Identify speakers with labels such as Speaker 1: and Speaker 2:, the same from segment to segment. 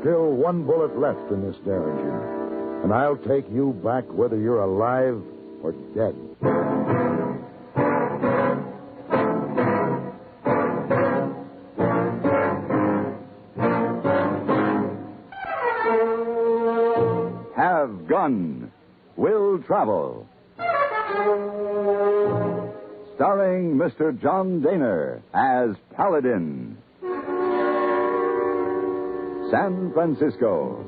Speaker 1: still one bullet left in this derringer. And I'll take you back whether you're alive or dead.
Speaker 2: Have Gun. Will Travel. Starring Mr. John Dehner as Paladin. San Francisco,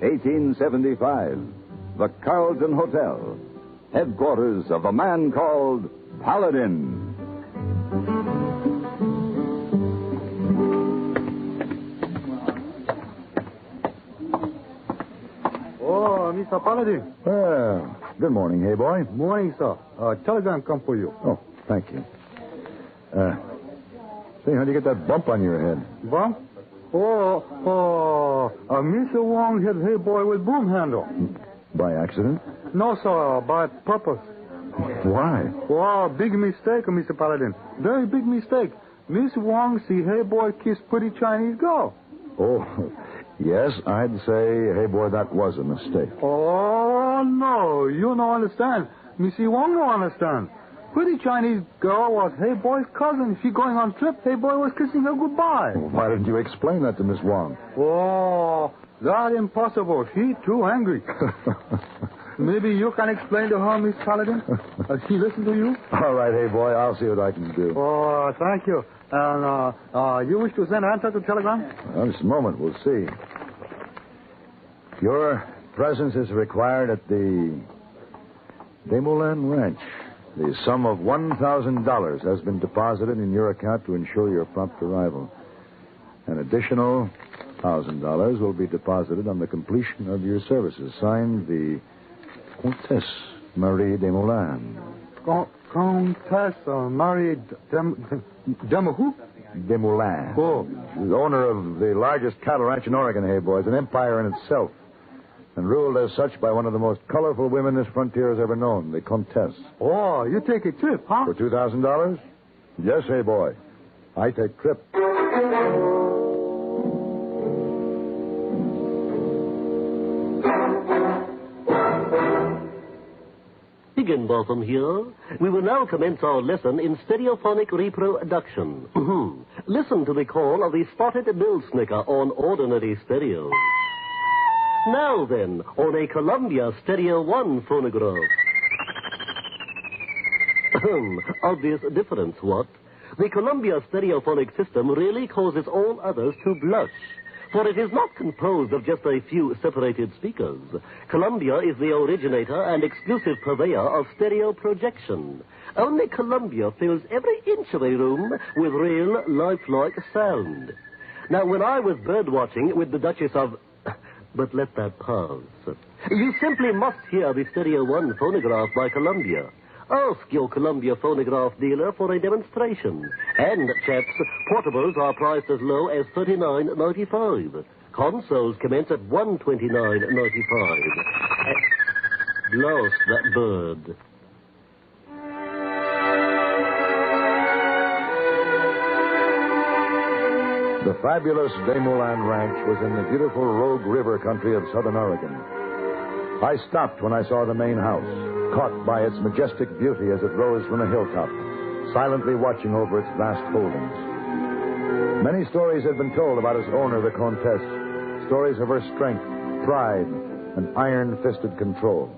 Speaker 2: 1875. The Carlton Hotel, headquarters of a man called Paladin.
Speaker 3: Oh, Mr. Paladin.
Speaker 1: Well, good morning, hey boy.
Speaker 3: Morning, sir. Telegram come for you.
Speaker 1: Oh, thank you. Say, how'd you get that bump on your head?
Speaker 3: Bump? Mr. Wong hit hey boy with broom handle.
Speaker 1: By accident?
Speaker 3: No, sir, by purpose.
Speaker 1: Why?
Speaker 3: Oh, big mistake, Mr. Paladin. Very big mistake. Miss Wong see hey boy kiss pretty Chinese girl.
Speaker 1: Oh, yes, I'd say, hey boy, that was a mistake.
Speaker 3: Oh, no, you don't understand. Missy Wong don't understand. Pretty Chinese girl was hey boy's cousin. She going on trip. Hey boy was kissing her goodbye.
Speaker 1: Why didn't you explain that to Miss Wong?
Speaker 3: Oh, that impossible. She too angry. Maybe you can explain to her, Miss Paladin. She listen to you?
Speaker 1: All right, hey boy, I'll see what I can do.
Speaker 3: Oh, thank you. And you wish to send answer to telegram?
Speaker 1: Just a moment, we'll see. Your presence is required at the Demoulin Ranch. The sum of $1,000 has been deposited in your account to ensure your prompt arrival. An additional $1,000 will be deposited on the completion of your services. Signed, the Contessa Marie Demoulin.
Speaker 3: Contessa Marie who?
Speaker 1: Demoulin.
Speaker 3: Oh.
Speaker 1: She's the owner of the largest cattle ranch in Oregon, hey boy. It's an empire in itself. And ruled as such by one of the most colorful women this frontier has ever known, the Contessa.
Speaker 3: Oh, you take a trip, huh?
Speaker 1: For $2,000? Yes, hey boy. I take trip.
Speaker 4: Higginbotham here. We will now commence our lesson in stereophonic reproduction. Listen to the call of the spotted bill snicker on ordinary stereo. Now then, on a Columbia Stereo 1 phonograph. Obvious difference, what? The Columbia stereophonic system really causes all others to blush, for it is not composed of just a few separated speakers. Columbia is the originator and exclusive purveyor of stereo projection. Only Columbia fills every inch of a room with real, lifelike sound. Now, when I was birdwatching with the Duchess of... But let that pass. You simply must hear the Stereo 1 phonograph by Columbia. Ask your Columbia phonograph dealer for a demonstration. And, chaps, portables are priced as low as $39.95. Consoles commence at $129.95. Blast that bird.
Speaker 1: The fabulous Demoulin Ranch was in the beautiful Rogue River country of southern Oregon. I stopped when I saw the main house, caught by its majestic beauty as it rose from a hilltop, silently watching over its vast holdings. Many stories had been told about its owner, the Contessa, stories of her strength, pride, and iron-fisted control.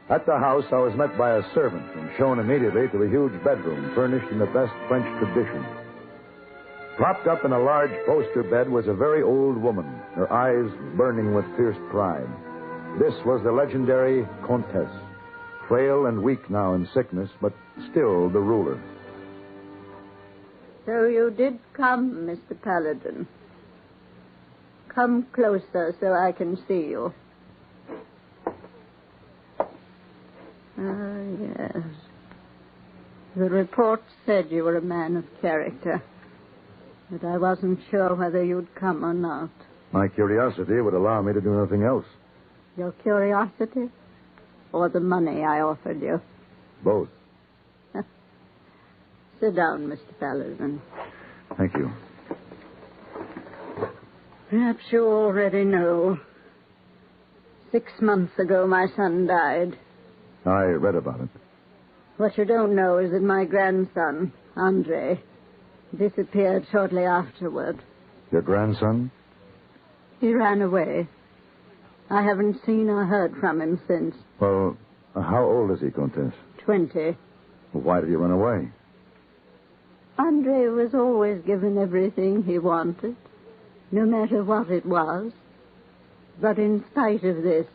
Speaker 1: At the house, I was met by a servant and shown immediately to a huge bedroom furnished in the best French tradition. Propped up in a large poster bed was a very old woman, her eyes burning with fierce pride. This was the legendary Contessa, frail and weak now in sickness, but still the ruler.
Speaker 5: So you did come, Mr. Paladin. Come closer so I can see you. Ah, yes. The report said you were a man of character, but I wasn't sure whether you'd come or not.
Speaker 1: My curiosity would allow me to do nothing else.
Speaker 5: Your curiosity? Or the money I offered you?
Speaker 1: Both.
Speaker 5: Sit down, Mr. Paladin.
Speaker 1: Thank you.
Speaker 5: Perhaps you already know. 6 months ago, my son died.
Speaker 1: I read about it.
Speaker 5: What you don't know is that my grandson, Andre, disappeared shortly afterward.
Speaker 1: Your grandson?
Speaker 5: He ran away. I haven't seen or heard from him since.
Speaker 1: Well, how old is he, Contessa?
Speaker 5: 20.
Speaker 1: Why did he run away?
Speaker 5: Andre was always given everything he wanted, no matter what it was. But in spite of this,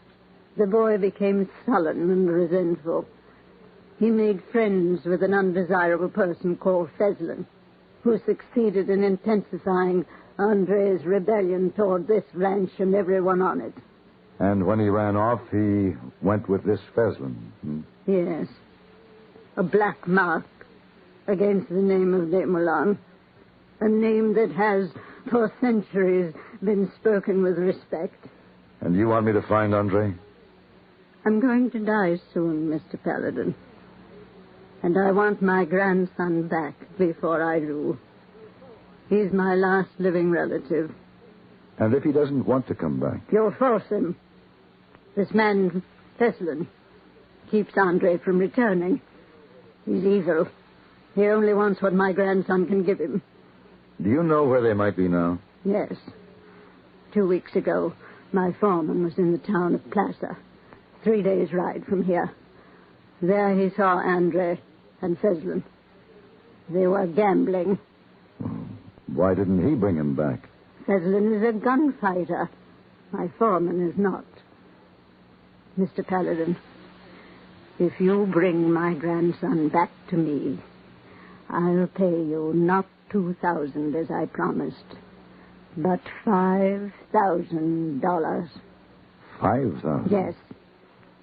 Speaker 5: the boy became sullen and resentful. He made friends with an undesirable person called Feslin, who succeeded in intensifying Andre's rebellion toward this ranch and everyone on it.
Speaker 1: And when he ran off, he went with this Feslin.
Speaker 5: Yes. A black mark against the name of Desmoulins. A name that has, for centuries, been spoken with respect.
Speaker 1: And you want me to find Andre?
Speaker 5: I'm going to die soon, Mr. Paladin. And I want my grandson back before I do. He's my last living relative.
Speaker 1: And if he doesn't want to come back?
Speaker 5: You'll force him. This man, Feslin, keeps Andre from returning. He's evil. He only wants what my grandson can give him.
Speaker 1: Do you know where they might be now?
Speaker 5: Yes. 2 weeks ago, my foreman was in the town of Plaza, 3 days' ride from here. There he saw Andre and Feslin. They were gambling.
Speaker 1: Why didn't he bring him back?
Speaker 5: Feslin is a gunfighter. My foreman is not. Mr. Paladin, if you bring my grandson back to me, I'll pay you not $2,000 as I promised, but $5,000.
Speaker 1: $5,000?
Speaker 5: Yes.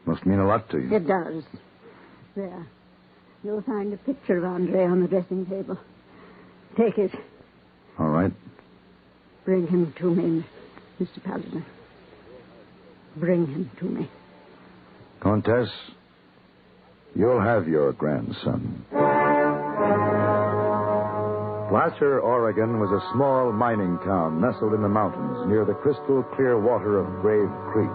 Speaker 1: Must mean a lot to you.
Speaker 5: It does. There. You'll find a picture of Andre on the dressing table. Take it.
Speaker 1: All right.
Speaker 5: Bring him to me, Mr. Paladin. Bring him to me.
Speaker 1: Contessa, you'll have your grandson. Placer, Oregon was a small mining town nestled in the mountains near the crystal clear water of Grave Creek.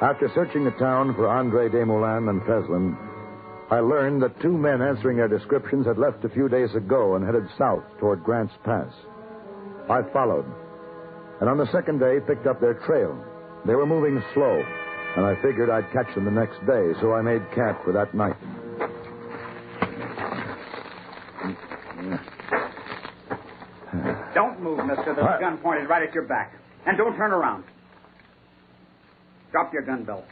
Speaker 1: After searching the town for Andre Desmoulins and Feslin, I learned that 2 men answering their descriptions had left a few days ago and headed south toward Grant's Pass. I followed, and on the second day picked up their trail. They were moving slow, and I figured I'd catch them the next day, so I made camp for that night.
Speaker 6: Don't move, mister. There's a gun pointed right at your back. And don't turn around. Drop your gun belt.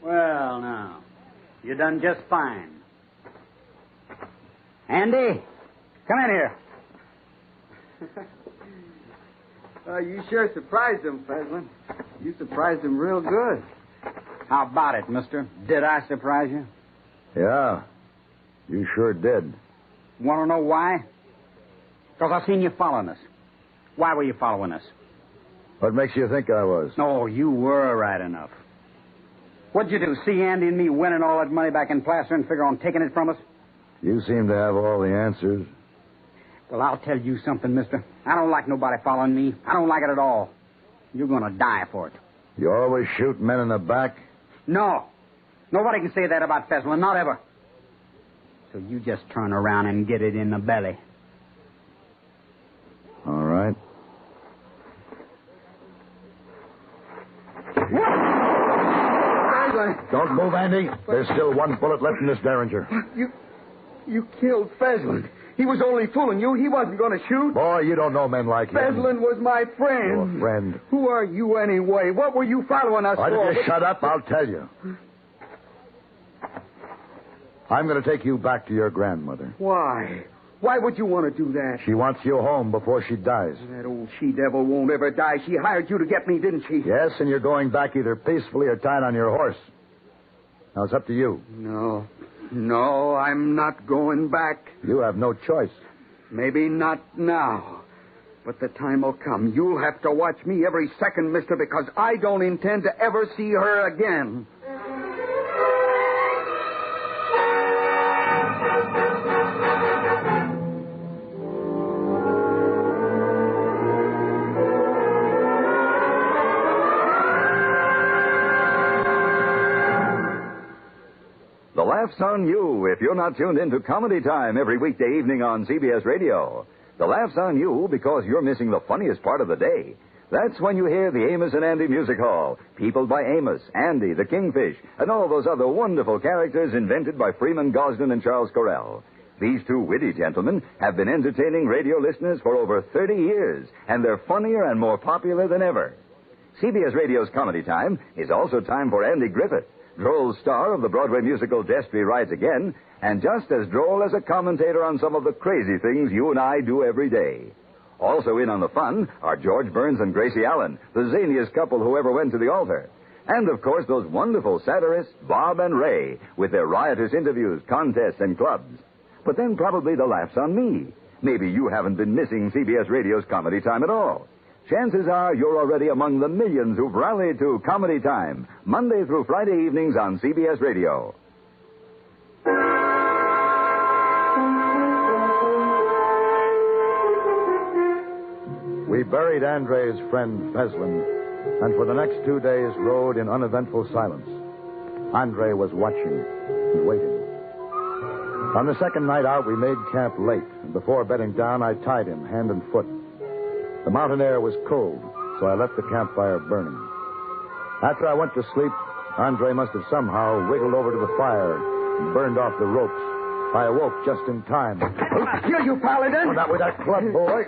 Speaker 6: Well, now, you done just fine. Andy, come in here.
Speaker 7: You sure surprised him, Feslin. You surprised him real good.
Speaker 6: How about it, mister? Did I surprise you?
Speaker 1: Yeah, you sure did.
Speaker 6: Want to know why? Because I seen you following us. Why were you following us?
Speaker 1: What makes you think I was?
Speaker 6: No, you were right enough. What'd you do, see Andy and me winning all that money back in Placer and figure on taking it from us?
Speaker 1: You seem to have all the answers.
Speaker 6: Well, I'll tell you something, mister. I don't like nobody following me. I don't like it at all. You're going to die for it.
Speaker 1: You always shoot men in the back?
Speaker 6: No. Nobody can say that about Feslin, not ever. So you just turn around and get it in the belly.
Speaker 1: All right. Don't move, Andy. There's still 1 bullet left in this derringer.
Speaker 7: You killed Feslin. He was only fooling you. He wasn't going to shoot.
Speaker 1: Boy, you don't know men like him.
Speaker 7: Feslin was my friend.
Speaker 1: Your friend?
Speaker 7: Who are you anyway? What were you following us
Speaker 1: Why
Speaker 7: for?
Speaker 1: don't you shut up? I'll tell you. I'm going to take you back to your grandmother.
Speaker 7: Why? Why would you want to do that?
Speaker 1: She wants you home before she dies.
Speaker 7: That old she-devil won't ever die. She hired you to get me, didn't she?
Speaker 1: Yes, and you're going back either peacefully or tied on your horse. Now, it's up to you.
Speaker 7: No, I'm not going back.
Speaker 1: You have no choice.
Speaker 7: Maybe not now. But the time will come. You'll have to watch me every second, mister, because I don't intend to ever see her again.
Speaker 2: Laugh's on you if you're not tuned into Comedy Time every weekday evening on CBS Radio. The laugh's on you because you're missing the funniest part of the day. That's when you hear the Amos and Andy Music Hall, peopled by Amos, Andy, the Kingfish, and all those other wonderful characters invented by Freeman Gosden and Charles Correll. These two witty gentlemen have been entertaining radio listeners for over 30 years, and they're funnier and more popular than ever. CBS Radio's Comedy Time is also time for Andy Griffith, droll star of the Broadway musical Destry Rides Again, and just as droll as a commentator on some of the crazy things you and I do every day. Also in on the fun are George Burns and Gracie Allen, the zaniest couple who ever went to the altar. And, of course, those wonderful satirists, Bob and Ray, with their riotous interviews, contests, and clubs. But then probably the laugh's on me. Maybe you haven't been missing CBS Radio's Comedy Time at all. Chances are you're already among the millions who've rallied to Comedy Time, Monday through Friday evenings on CBS Radio.
Speaker 1: We buried Andre's friend Peslin, and for the next 2 days rode in uneventful silence. Andre was watching and waiting. On the second night out, we made camp late, and before bedding down, I tied him hand and foot. The mountain air was cold, so I left the campfire burning. After I went to sleep, Andre must have somehow wiggled over to the fire and burned off the ropes. I awoke just in time.
Speaker 7: Here, you Paladin!
Speaker 1: Oh, not with that club, boy.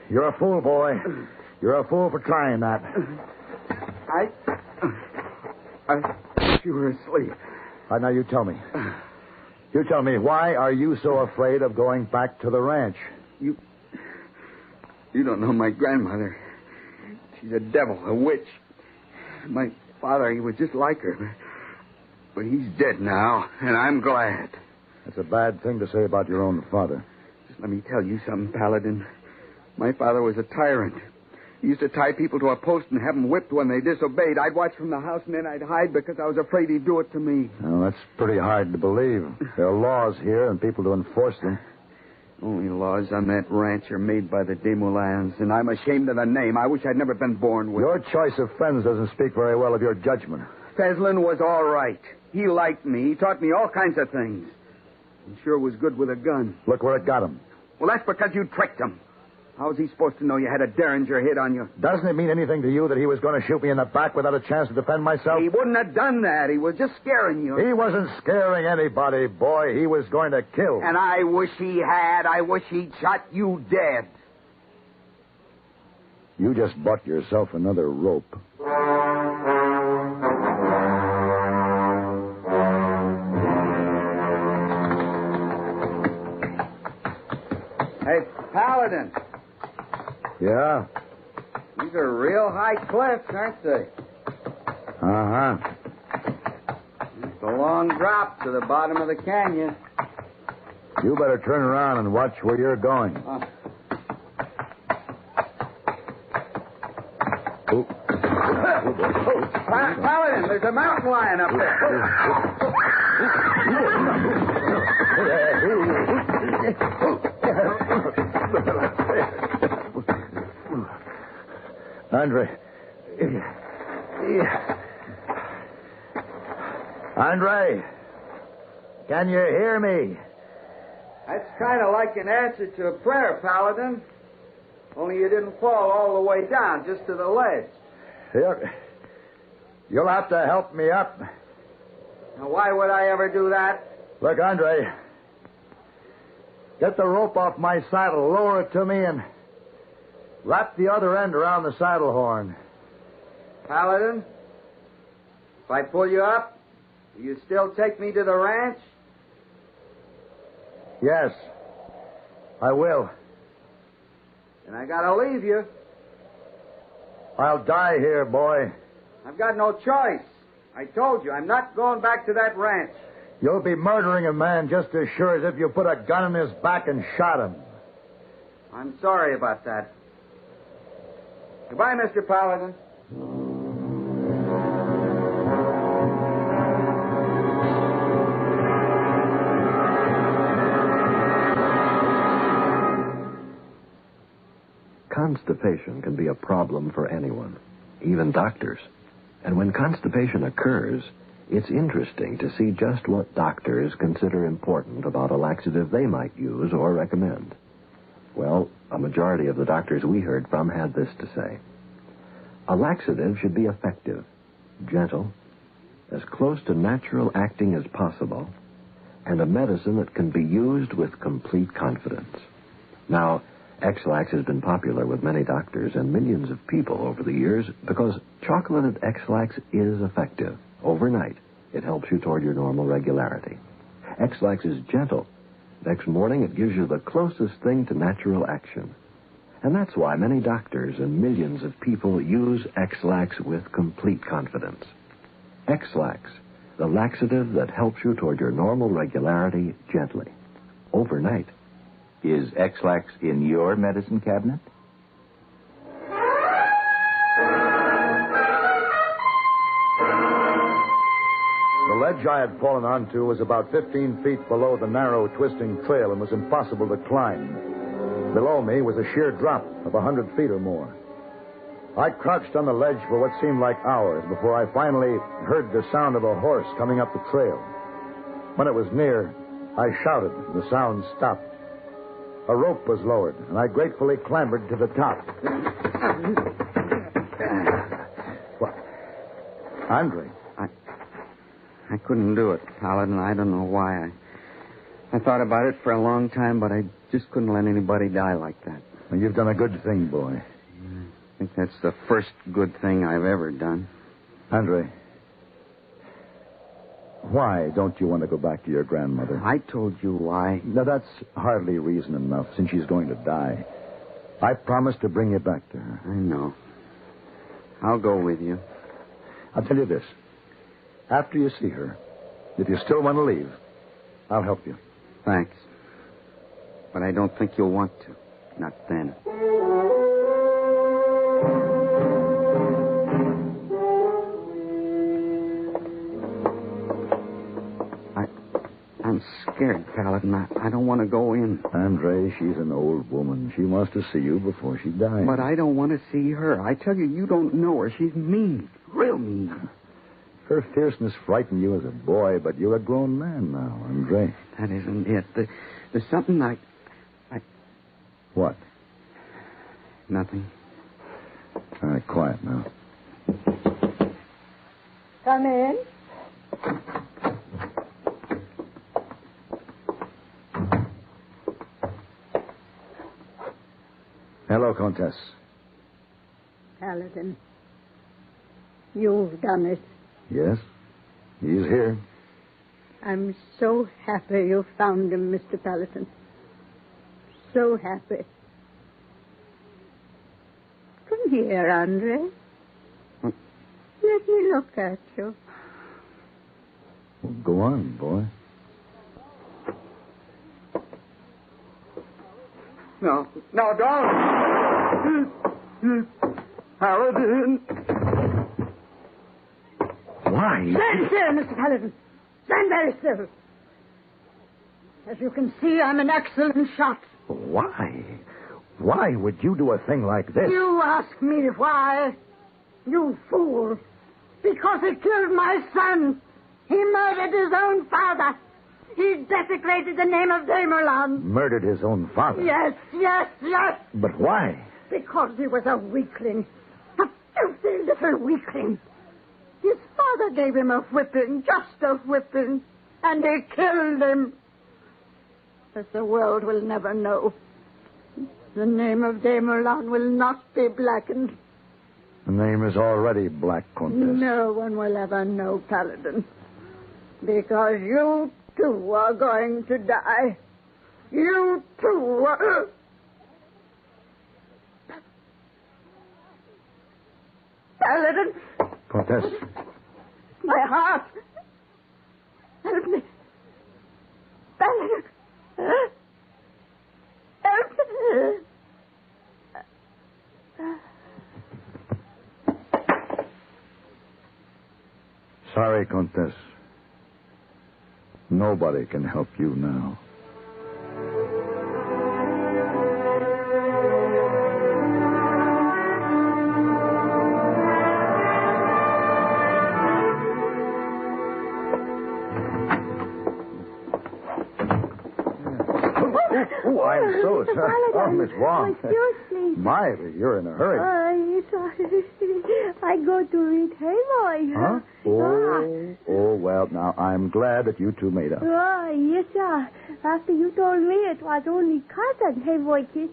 Speaker 1: You're a fool, boy. You're a fool for trying that.
Speaker 7: I you were asleep.
Speaker 1: Now, you tell me. You tell me, why are you so afraid of going back to the ranch?
Speaker 7: You don't know my grandmother. She's a devil, a witch. My father, he was just like her. But he's dead now, and I'm glad.
Speaker 1: That's a bad thing to say about your own father.
Speaker 7: Just let me tell you something, Paladin. My father was a tyrant. He used to tie people to a post and have them whipped when they disobeyed. I'd watch from the house, and then I'd hide because I was afraid he'd do it to me.
Speaker 1: Well, that's pretty hard to believe. There are laws here and people to enforce them.
Speaker 7: Only laws on that ranch are made by the Desmoulins, and I'm ashamed of the name. I wish I'd never been born with
Speaker 1: Your choice of friends doesn't speak very well of your judgment.
Speaker 7: Peslin was all right. He liked me. He taught me all kinds of things. He sure was good with a gun.
Speaker 1: Look where it got him.
Speaker 7: Well, that's because you tricked him. How was he supposed to know you had a derringer hit on you?
Speaker 1: Doesn't it mean anything to you that he was going to shoot me in the back without a chance to defend myself?
Speaker 7: He wouldn't have done that. He was just scaring you.
Speaker 1: He wasn't scaring anybody, boy. He was going to kill.
Speaker 7: And I wish he had. I wish he'd shot you dead.
Speaker 1: You just bought yourself another rope.
Speaker 7: Hey, Paladin.
Speaker 1: Yeah?
Speaker 7: These are real high cliffs, aren't they?
Speaker 1: Uh-huh.
Speaker 7: It's a long drop to the bottom of the canyon.
Speaker 1: You better turn around and watch where you're going.
Speaker 7: Paladin, there's a mountain lion up there.
Speaker 1: Andre. Andre, can you hear me?
Speaker 7: That's kind of like an answer to a prayer, Paladin. Only you didn't fall all the way down, just to the ledge.
Speaker 1: You'll have to help me up.
Speaker 7: Now, why would I ever do that?
Speaker 1: Look, Andre, get the rope off my saddle, lower it to me, and wrap the other end around the saddle horn.
Speaker 7: Paladin, if I pull you up, will you still take me to the ranch?
Speaker 1: Yes, I will.
Speaker 7: And I gotta leave you.
Speaker 1: I'll die here, boy.
Speaker 7: I've got no choice. I told you, I'm not going back to that ranch.
Speaker 1: You'll be murdering a man just as sure as if you put a gun in his back and shot him.
Speaker 7: I'm sorry about that. Goodbye, Mr. Paladin.
Speaker 8: Constipation can be a problem for anyone. even doctors. And when constipation occurs, it's interesting to see just what doctors consider important about a laxative they might use or recommend. Well, a majority of the doctors we heard from had this to say. A laxative should be effective, gentle, as close to natural acting as possible, and a medicine that can be used with complete confidence. Now, X-Lax has been popular with many doctors and millions of people over the years because chocolated X-Lax is effective. Overnight, it helps you toward your normal regularity. X-Lax is gentle. Next morning, it gives you the closest thing to natural action. And that's why many doctors and millions of people use X-Lax with complete confidence. X-Lax, the laxative that helps you toward your normal regularity gently, overnight.
Speaker 2: Is X-Lax in your medicine cabinet?
Speaker 1: The ledge I had fallen onto was about 15 feet below the narrow, twisting trail and was impossible to climb. Below me was a sheer drop of 100 feet or more. I crouched on the ledge for what seemed like hours before I finally heard the sound of a horse coming up the trail. When it was near, I shouted, and the sound stopped. A rope was lowered, and I gratefully clambered to the top. What? Andre?
Speaker 7: I couldn't do it, Paladin. I don't know why. I thought about it for a long time, but I just couldn't let anybody die like that.
Speaker 1: Well, you've done a good thing, boy.
Speaker 7: I think that's the first good thing I've ever done.
Speaker 1: Andre, why don't you want to go back to your grandmother?
Speaker 7: I told you why.
Speaker 1: Now, that's hardly reason enough, since she's going to die. I promised to bring you back to her.
Speaker 7: I know. I'll go with you.
Speaker 1: I'll tell you this. After you see her, if you still want to leave, I'll help you.
Speaker 7: Thanks. But I don't think you'll want to. Not then. I'm scared, Paladin. I don't want to go in.
Speaker 1: Andre, she's an old woman. She wants to see you before she dies.
Speaker 7: But I don't want to see her. I tell you, you don't know her. She's mean. Real mean.
Speaker 1: Her fierceness frightened you as a boy, but you're a grown man now, Andre.
Speaker 7: That isn't it. There's something I...
Speaker 1: What?
Speaker 7: Nothing.
Speaker 1: All right, quiet now.
Speaker 5: Come in.
Speaker 1: Hello, Contessa.
Speaker 5: Paladin, you've done it.
Speaker 1: Yes? He's here.
Speaker 5: I'm so happy you found him, Mr. Paladin. So happy. Come here, Andre. Let me look at you.
Speaker 1: Well, go on, boy.
Speaker 7: No, don't. Paladin.
Speaker 1: Why?
Speaker 5: Stand still, Mr. Paladin. Stand very still. As you can see, I'm an excellent shot.
Speaker 1: Why? Why would you do a thing like this?
Speaker 5: You ask me why. You fool. Because he killed my son. He murdered his own father. He desecrated the name of Damerland.
Speaker 1: Murdered his own father?
Speaker 5: Yes.
Speaker 1: But why?
Speaker 5: Because he was a weakling. A filthy little weakling. His father gave him a whipping, just a whipping, and he killed him. But the world will never know. The name of Damerland will not be blackened.
Speaker 1: The name is already black, Contessa.
Speaker 5: No one will ever know, Paladin. Because you, too, are going to die. You, too, are... Paladin!
Speaker 1: Contessa.
Speaker 5: My heart! Help me! Paladin! Help me!
Speaker 1: Sorry, Contessa. Nobody can help you now. Oh, I'm so
Speaker 9: Mr.
Speaker 1: sorry.
Speaker 9: Paladin.
Speaker 1: Oh, Miss Wong.
Speaker 9: Excuse me.
Speaker 1: My, you're in a hurry.
Speaker 9: I go to read Hey Boy.
Speaker 1: Huh? Oh, well, now, I'm glad that you two made up.
Speaker 9: Oh, yes, sir. After you told me it was only cousin Hey Boy kiss,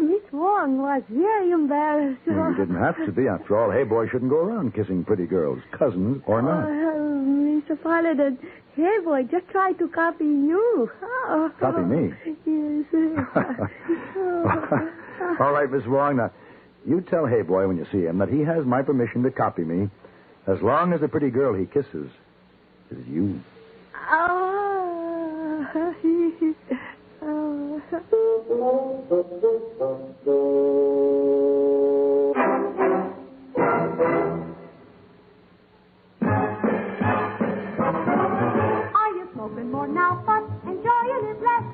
Speaker 9: Miss Wong was very embarrassed.
Speaker 1: You didn't have to be. After all, Hey Boy shouldn't go around kissing pretty girls, cousins or not.
Speaker 9: Mr. Paladin, Hey Boy just tried to copy you.
Speaker 1: Copy me?
Speaker 9: Yes.
Speaker 1: All right, Miss Wong, now, you tell Hey Boy when you see him that he has my permission to copy me as long as the pretty girl he kisses is you.
Speaker 9: Are you smoking more now, but enjoying it less?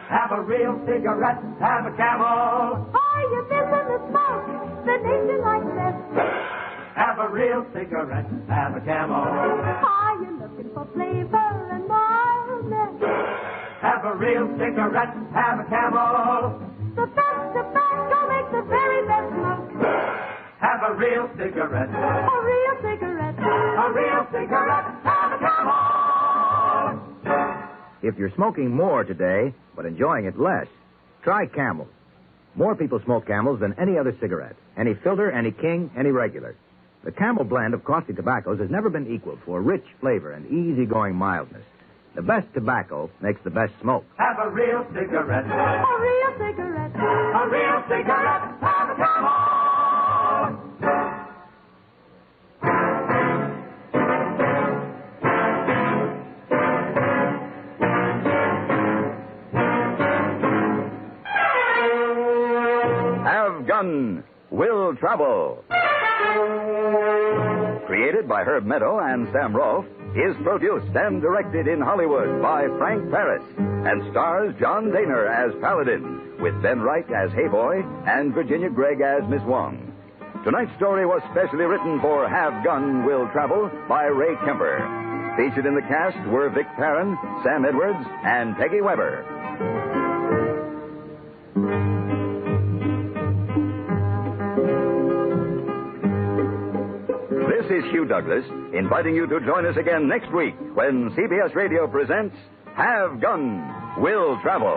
Speaker 10: Have a real cigarette, have a Camel.
Speaker 9: Are you missing the smoke? The nation like this.
Speaker 10: Have a real cigarette, have a Camel.
Speaker 9: Are you looking for flavor and mildness?
Speaker 10: Have a real cigarette, have a Camel.
Speaker 9: The best tobacco makes the very best smoke.
Speaker 10: Have a real cigarette,
Speaker 9: A real cigarette.
Speaker 10: a real cigarette, have a Camel.
Speaker 2: If you're smoking more today, but enjoying it less, try Camel. More people smoke Camels than any other cigarette. Any filter, any king, any regular. The Camel blend of costly tobaccos has never been equaled for rich flavor and easygoing mildness. The best tobacco makes the best smoke.
Speaker 10: Have a real cigarette,
Speaker 9: A real cigarette.
Speaker 10: a real cigarette, have a Camel.
Speaker 2: Have Gun Will Travel. Created by Herb Meadow and Sam Rolfe, is produced and directed in Hollywood by Frank Paris and stars John Dehner as Paladin, with Ben Wright as Hey Boy and Virginia Gregg as Miss Wong. Tonight's story was specially written for Have Gun Will Travel by Ray Kemper. Featured in the cast were Vic Perrin, Sam Edwards, and Peggy Weber. This is Hugh Douglas, inviting you to join us again next week when CBS Radio presents Have Gun Will Travel.